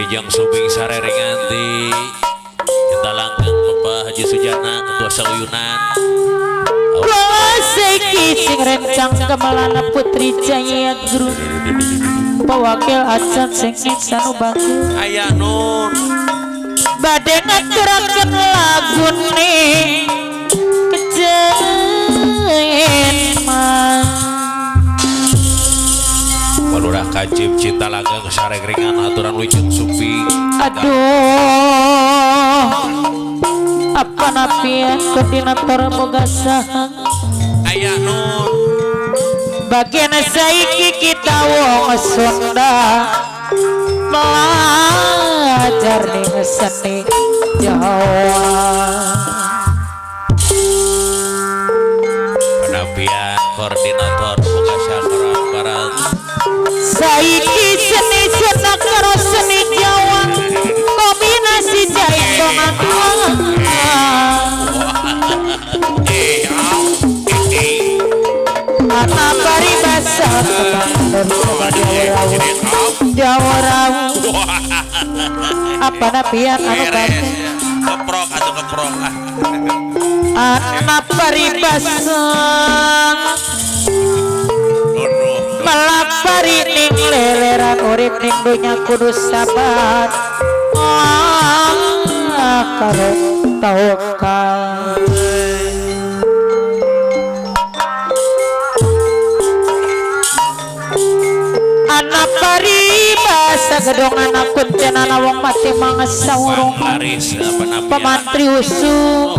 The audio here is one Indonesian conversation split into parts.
Wijang Subing Sarerenganti Cinta Langgeng Bapak Haji Sujana Ketua Sauyunan Seki sing rencang kemalana Putri Jaya Guru Pewakil acan sing sanu bagus Ayah Nun badhe ngaturaken lagune kejeman Walurah Kajib Cinta Langgeng Sarerengan aturan Wijang Subing aduh apa napian koordinator boga saha Ayah Nun bagian saiki kita wong Sunda belajar ning seni Jawa Penapian koordinator Boga Syakaran Barat saiki seni Sunda karo seni Jawa kombinasi jaitongan anak paribasa Jawa rawu apa napian anu bagus keprok atau keprok anak paribasa melapari ning leleran urip ning dunya kudu sabar karo tawakal anak paribasa gedong anak kuncenana wong mati mangasawurung pemantri usung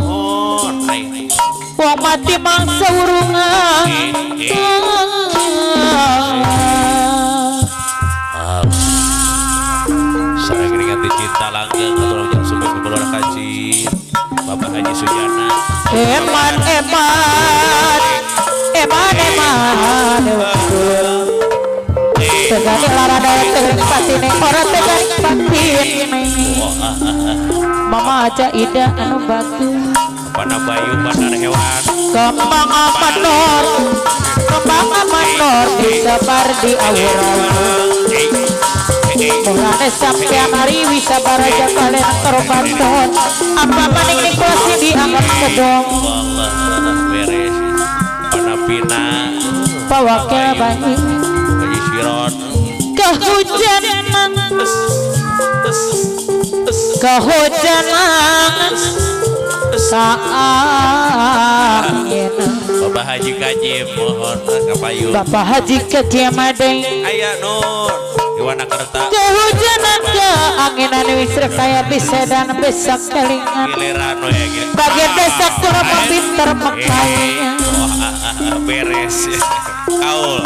wong mati mangasawurungan saya keringat Cinta Langgeng atau Wijang Subing Kepulauan Haji Bapak Haji Sujana eman tegani lara daya tegani patine orang tegani patine mama aja ida anu bagus Pana Bayu Bandar Hewan kembang manor disabar di awuran mulane sampean hari wisabar aja kalian terbanton apa maning nikulasi diangkat kedong Allah beres Pana Pina pawakil baik Haji Siron kehujanan saangin Bapak Haji Kajim mohon kapayu Bapak Haji Kajimade Ayah Nun Iwana Kerta kehujanan keanginan wisra kaya bisa dan besak kelingan giliran we giliran bagian besak kurang pinter makanya beres kaul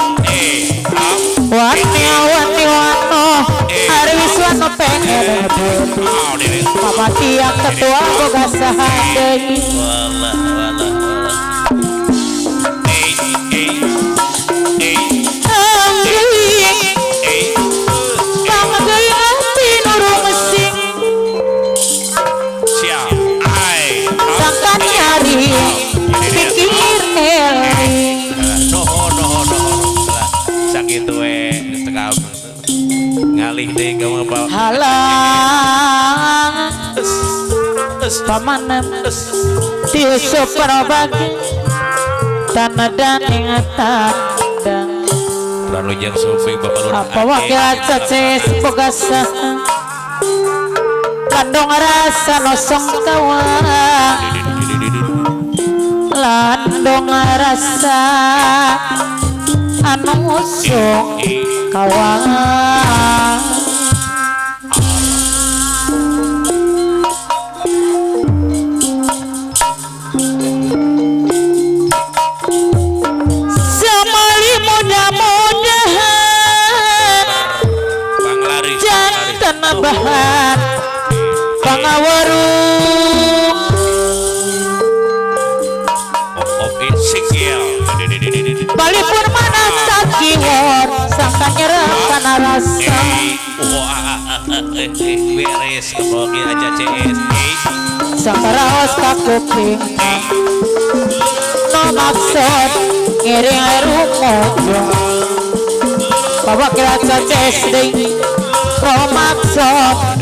wani hari wiswano pengen Mama tiang ketua boga sahadei ngalih deh kamu apa halang pamanan tiusup perobagi tanah dan ingatan lalu Wijang Subing Bapak Lurah apa wakil caces bogasa landong rasa nosong kawa landong rasa anu usung kawan semali mudah-mudahan jantan bahan pangawarung balipun mana sakiwon sangka nyerah karena rasa beres kepogi aja CS sangka raos kakuping no maksud ngiring air umum bawa kira caces ding no maksud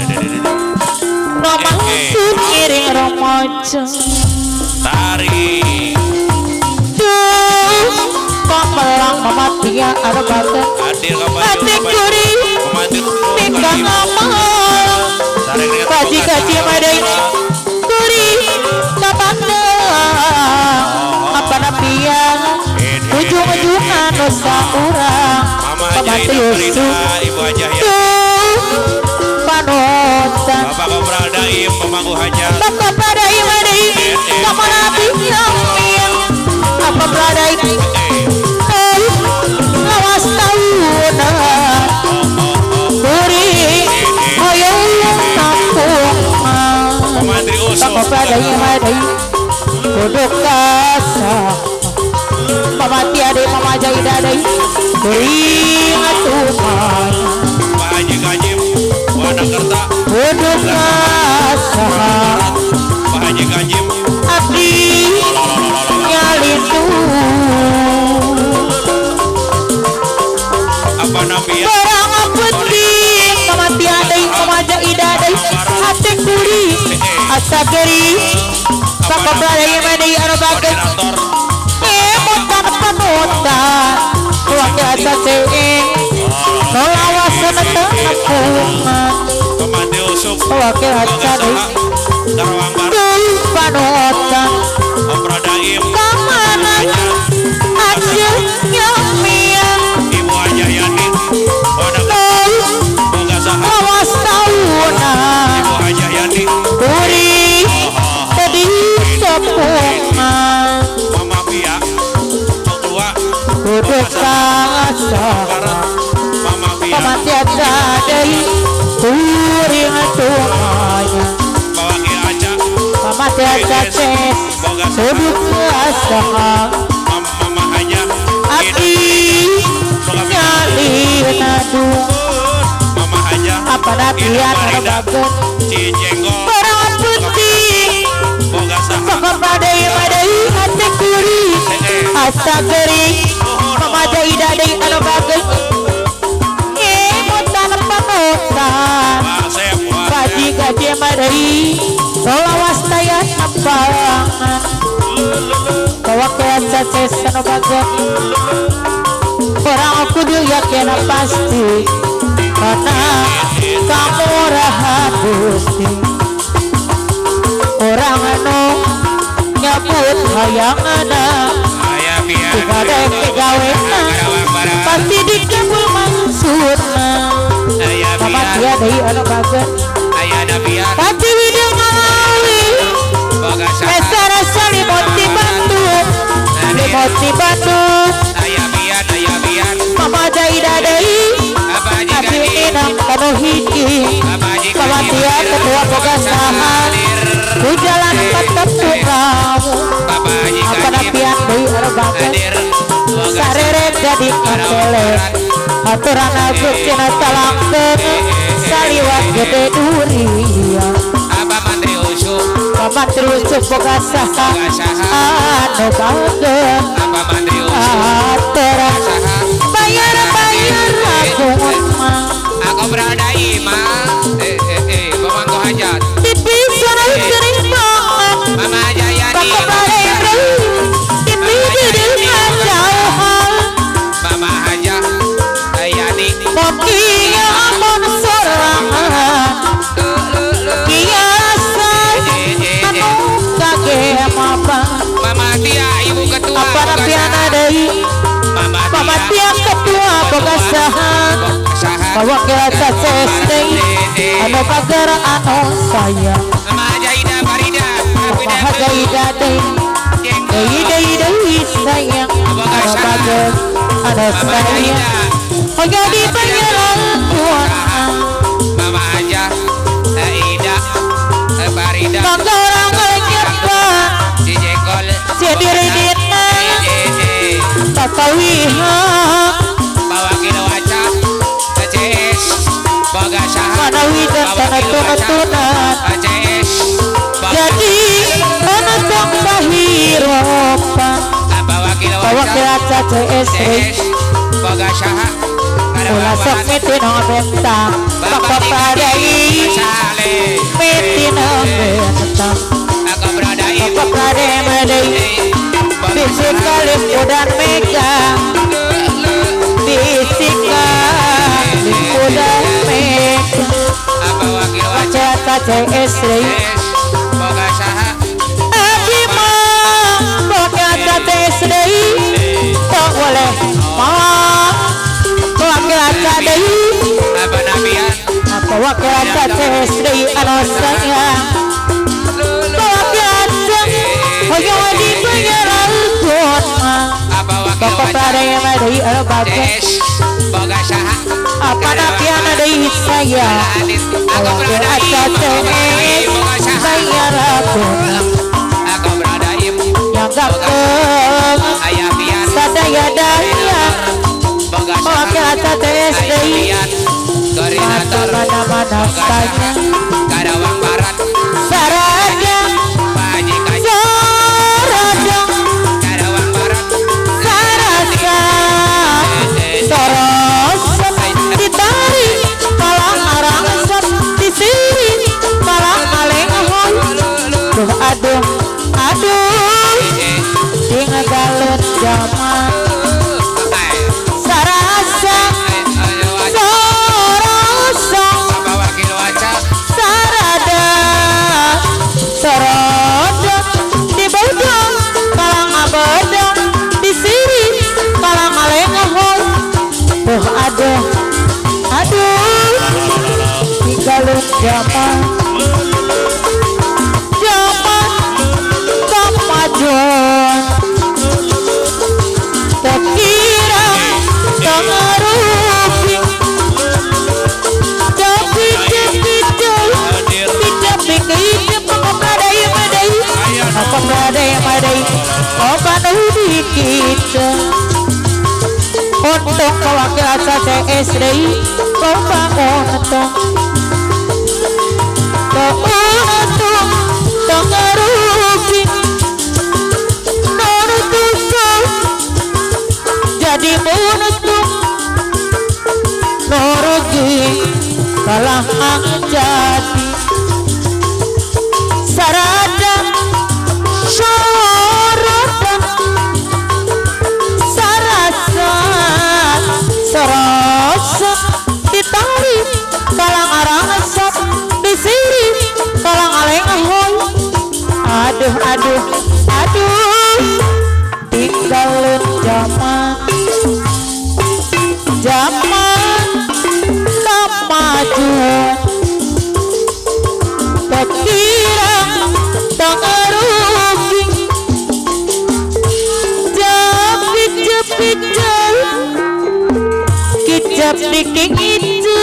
aja Tarik duh pamelang mamatia ada bagat hadir kapan hati kuri tinggal ngamal kaji madai kuri kapanda apa nabiang ujung-ujungan dosa orang pemati Yusuf Ibu Hajah ya tuh panutan Bapak Kopral Daim pemangku hajat Bapak Pradai Madai sama Nabi Yamin apa Pradai lawas tahunan Kuri ayo tampungan Pemantri Usul Bapak Pradai Madai duduk kasah Mamati adai mama jai dadai Kuri ngatuman Pak Haji Kajim Wanakerta duduk kasah Pak Haji Kajim abdi nyalindu apa nabi ya barang penting mamati adai mama jai dadai hati kuri asa geri Bapak Pradai Madai arabagai koordinator mutan panutan wakil asa ceing nolawasan tenapungan Pemantri Usul wakil asa deui Karawang Barat tuh panutan Kopral Daim kamana acil nyamian Ibu Hajah Yani Wanakerta Boga Saha lawas tahunan Ibu Hajah Yani kuri tadi sepungan Mama Pia Tua duduk kasah Barat Mama Pia pamatian dadai kuri ngatumanya Bawaki Aja pamatian caces Boga duduk kasah Mama Hajah abdi nyalin adung Mama Hajah apa nabian arabagen Cijenggol barang penting Boga Saha Bapak Pradai Madai hati kuri asa geri mama jai dadai arabagen mutan panutan Pak Sep gaji madai solawas daya nampangan bawa keasa sesano bagan orang aku dulu yakin pasti karena kamu rahat gusti orang anu nyabut hayang ada Ayah Pia tidak ada pegawena Karawang Barat pasti dikabul maksudna Ayah sama Pia dia dari anak bagan Ayah Nabia tapi video ngawi Boga Saha rasa limoti Bandung limoti Bandung Ayah Bian mama jai dadai Apa Haji tapi Kajim inang kanu hiji Apa Haji kawatia ketua boga saha ku jalan tetep kamu Bapak Haji apa Kajim napian deui arabagen hadir Boga sarere jadi katele aturan agus cenah talangkeun saliwat gede durian Apa Mantri Usul Pamantri Yusuf boga saha anu bageun Apa Mantri Usul aturan Saha bayar agung mah Aku berada imam Pemangku hajat tipi sareng sering banget Mama Hajah Yani Bapak Pradai tipi jadi jauhan Mama Hajah Yani mokinya mon sorangan biasa anu kage apa Mama Tia Ibu Ketua apa napiana deui Mama pamatian ketua boga saha Saha bawa keasa sesei anu pagar anu sayang Mama Hajah Ida Farida Maha jai dadai deui sayang anu pagar anu sayang oh jadi penyeran tuaan Mama Hajah Ida Farida mangga orang ngenyerban Si Jekol si diri dina tatawiha Bawa kilo waca CS Boga Saha manawi dan tanah-tunan CS jadi menentang bahiropan Bawa kilo bawa waca keasa CS CS Boga Saha ulah sok mitina bentang Bapak Pradai Sale mitina bentang Aku dan megang bisikan Limpu dan megang Apa wakil wajah Jata CS boga saha Abi mah Boga CS tak boleh mah Boga apa nabian apa wakil CS anu sayang Boga Hoyo di penyeran apa wakil Bapak wajah pradaya madai baca CS boga saha apa napian adai saya aku wakil berada CS bayar aku aku berada yang gapeng ayah pian sadaya daya boga wakil saha CS ayah pian koordinator mana-mana saya Karawang Barat Sarada Haji Kaji Sarada Karawang Barat Sarasa Soros Ditari Malang arangsat Disiri Malang alenghon Duh aduh Aduh Dengan galun zaman Sarasa Sorasa apa wakil wajah Sarada Sorada Di bodong Kalang abodong Di siri Kalang alenghon Duh aduh Aduh Tinggalin zaman Zaman Kemajuan Terkira Tengerupi Untuk kewakil CS lomba untung keuntung tengerugi nunutusuk jadi untung nurugi kalah jadi sarada sorada sarasa sorasa ditari kalang arangsat disiri kalang alenghon aduh aduh aduh tinggalin zaman zaman kemajuan Tekira tengerugi Japik-japik Kicap diking itu